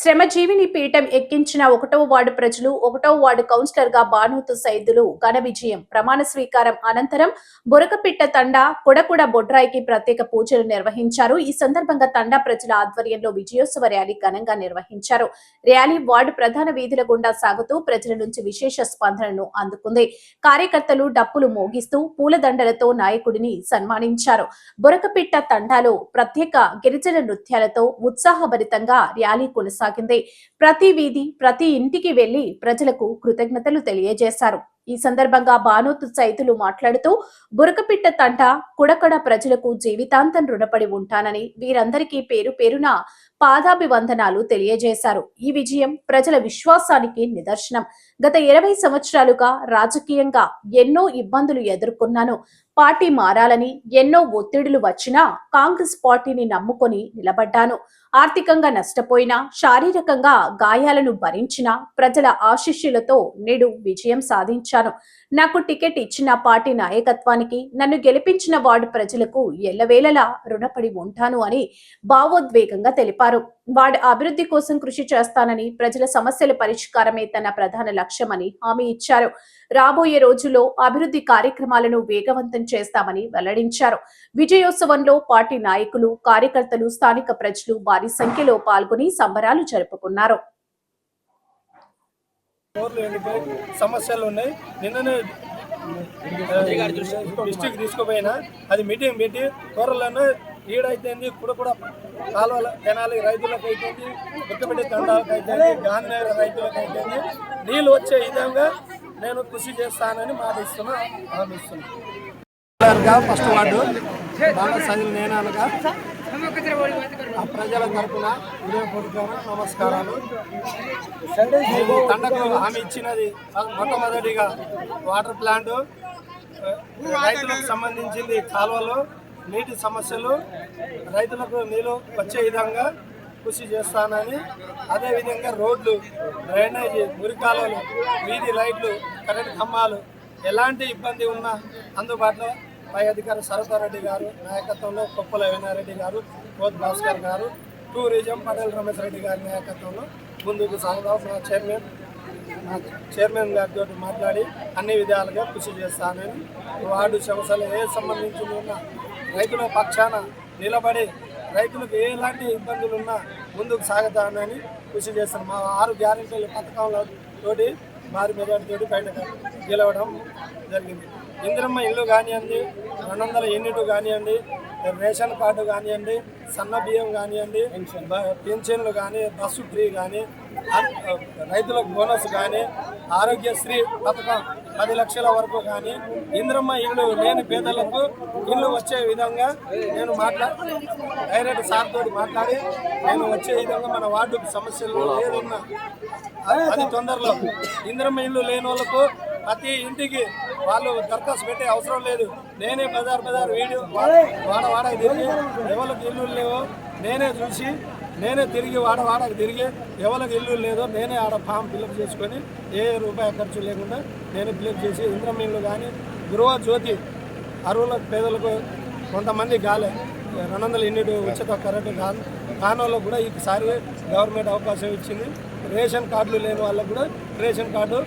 శ్రమజీవిని పీఠం ఎక్కించిన 1వ వార్డు ప్రజలు 1వ వార్డు కౌన్సిలర్ గా బానూతు సైదులు ఘన విజయం. ప్రమాణ స్వీకారం అనంతరం బురకపిట్ట తండా కొడకుడ బొడ్రాయికి ప్రత్యేక పూజలు నిర్వహించారు. ఈ సందర్భంగా తండా ప్రజల ఆధ్వర్యంలో విజయోత్సవ ర్యాలీ ఘనంగా నిర్వహించారు. ర్యాలీ వార్డు ప్రధాన వీధుల గుండా సాగుతూ ప్రజల నుంచి విశేష స్పందనను అందుకుంది. కార్యకర్తలు డప్పులు మోగిస్తూ పూలదండలతో నాయకుడిని సన్మానించారు. బురకపిట్ట తండాలో ప్రత్యేక గిరిజన నృత్యాలతో ఉత్సాహభరితంగా ర్యాలీ కొనసాగింది. ప్రతి వీధి ప్రతి ఇంటికి వెళ్లి ప్రజలకు కృతజ్ఞతలు తెలియజేశారు. ఈ సందర్భంగా బానూతు సైతులు మాట్లాడుతూ బురకపిట్ట తంట కుడకడ ప్రజలకు జీవితాంతం రుణపడి ఉంటానని వీరందరికీ పేరు పేరున పాదాభివందనాలు తెలియజేశారు. ఈ విజయం ప్రజల విశ్వాసానికి నిదర్శనం. గత 20 సంవత్సరాలుగా రాజకీయంగా ఎన్నో ఇబ్బందులు ఎదుర్కొన్నాను. పార్టీ మారాలని ఎన్నో ఒత్తిడులు వచ్చినా కాంగ్రెస్ పార్టీని నమ్ముకొని నిలబడ్డాను. ఆర్థికంగా నష్టపోయినా, శారీరకంగా గాయాలను భరించిన ప్రజల ఆశీస్సులతో నేడు విజయం సాధించాను. నాకు టికెట్ ఇచ్చిన పార్టీ నాయకత్వానికి, నన్ను గెలిపించిన వార్డు ప్రజలకు ఎల్లవేళలా రుణపడి ఉంటాను అని భావోద్వేగంగా తెలిపారు. వార్డు అభివృద్ధి కోసం కృషి చేస్తానని, ప్రజల సమస్యల పరిష్కారమే తన ప్రధాన లక్ష్యమని హామీ ఇచ్చారు. రాబోయే రోజుల్లో అభివృద్ధి కార్యక్రమాలను వేగవంతం చేస్తామని వెల్లడించారు. విజయోత్సవంలో పార్టీ నాయకులు, కార్యకర్తలు, స్థానిక ప్రజలు భారీ సంఖ్యలో పాల్గొని సంబరాలు జరుపుకున్నారు. సమస్యలు ఉన్నాయి. నిన్ననే డిస్ట్రిక్ట్ తీసుకుపోయినా అది మీటింగ్ పెట్టి త్వరలోనే ఈడైతుంది కూడా కాలువల కెనాలి రైతులకు అయిపోయింది, బుక్కపెట్టి తండాలకు అయిపోయింది, గాంధీనగర్ రైతులకు అయిపోయింది. నీళ్ళు వచ్చే విధంగా నేను కృషి చేస్తానని మాటిస్తున్నా, హామీస్తున్నాను. ఫస్ట్ వార్డు బాగా సైజులు నేను అనగా ఆ ప్రజల తరఫున హృదయపూర్వక నమస్కారాలు. తండకు హామీ ఇచ్చినది మొట్టమొదటిగా వాటర్ ప్లాంట్, రైతులకు సంబంధించింది కాలువలు, నీటి సమస్యలు, రైతులకు నీళ్ళు వచ్చే విధంగా కృషి చేస్తానని, అదేవిధంగా రోడ్లు, డ్రైనేజీ, మురికాలువలు, వీధి లైట్లు, కరెంట్ ఖంబాలు ఎలాంటి ఇబ్బంది ఉన్నా అందుబాటులో పై అధికారి సరతారెడ్డి గారు నాయకత్వంలో, కొప్పల వినారెడ్డి గారు, కోత్ భాస్కర్ గారు, టూరిజం పటేల్ రమేష్ రెడ్డి గారి నాయకత్వంలో ముందుకు సాగుదాం. మా చైర్మన్ గారితో మాట్లాడి అన్ని విధాలుగా కృషి చేస్తానని, వార్డు సమస్యలు ఏ సంబంధించి ఉన్న రైతుల పక్షాన నిలబడి రైతులకు ఎలాంటి ఇబ్బందులు ఉన్నా ముందుకు సాగుతానని కృషి చేస్తాను. మా 6 గ్యారెంటీల పథకంతోటి భారీ మెజార్టీతోటి బయట గెలవడం జరిగింది. ఇందిరమ్మ ఇల్లు కానివ్వండి, 200 యూనిట్ కానివ్వండి, రేషన్ కార్డు కానివ్వండి, సన్న బియ్యం కానివ్వండి, పెన్షన్లు కానీ, బస్సు ఫ్రీ కానీ, రైతులకు బోనస్ కానీ, ఆరోగ్యశ్రీ పథకం 10 లక్షల వరకు కానీ, ఇందిరమ్మ ఇల్లు లేని పేదలకు ఇల్లు వచ్చే విధంగా నేను డైరెక్ట్ సార్ తోటి మాట్లాడి నేను వచ్చే విధంగా మన వార్డుకు సమస్యలు ఏదున్నా అది తొందరలో ఇందిరమ్మ ఇల్లు లేని వాళ్ళకు ప్రతి ఇంటికి వాళ్ళు దరఖాస్తు పెట్టే అవసరం లేదు. నేనే బజార్ వీడియో వాడకి తిరిగి ఎవరికి ఇల్లు లేవో నేనే చూసి, నేనే తిరిగి వాడకి తిరిగి ఎవరికి ఇల్లు లేదో నేనే ఆడ ఫామ్ ఫిల్అప్ చేసుకొని ఏ రూపాయి ఖర్చు లేకుండా నేనే ఫిల్అప్ చేసి ఇందిరమ్మ ఇల్లు కానీ, గృహ జ్యోతి అరువులకు పేదలకు కొంతమంది గాలే 200 యూనిట్ ఉచిత కరెంటు కానోళ్ళకు కూడా ఈసారి గవర్నమెంట్ అవకాశం ఇచ్చింది. రేషన్ కార్డులు లేని వాళ్ళకు కూడా రేషన్ కార్డు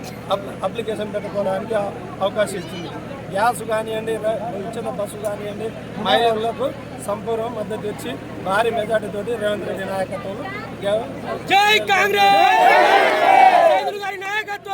అప్లికేషన్ పెట్టుకోవడానికి అవకాశం ఇచ్చింది. గ్యాస్ కానివ్వండి, ఉచిత బస్సు కానివ్వండి, మహిళలకు సంపూర్ణ మద్దతు ఇచ్చి భారీ మెజార్టీతోటి రేవంత్ రెడ్డి నాయకత్వంలో జై కాంగ్రెస్.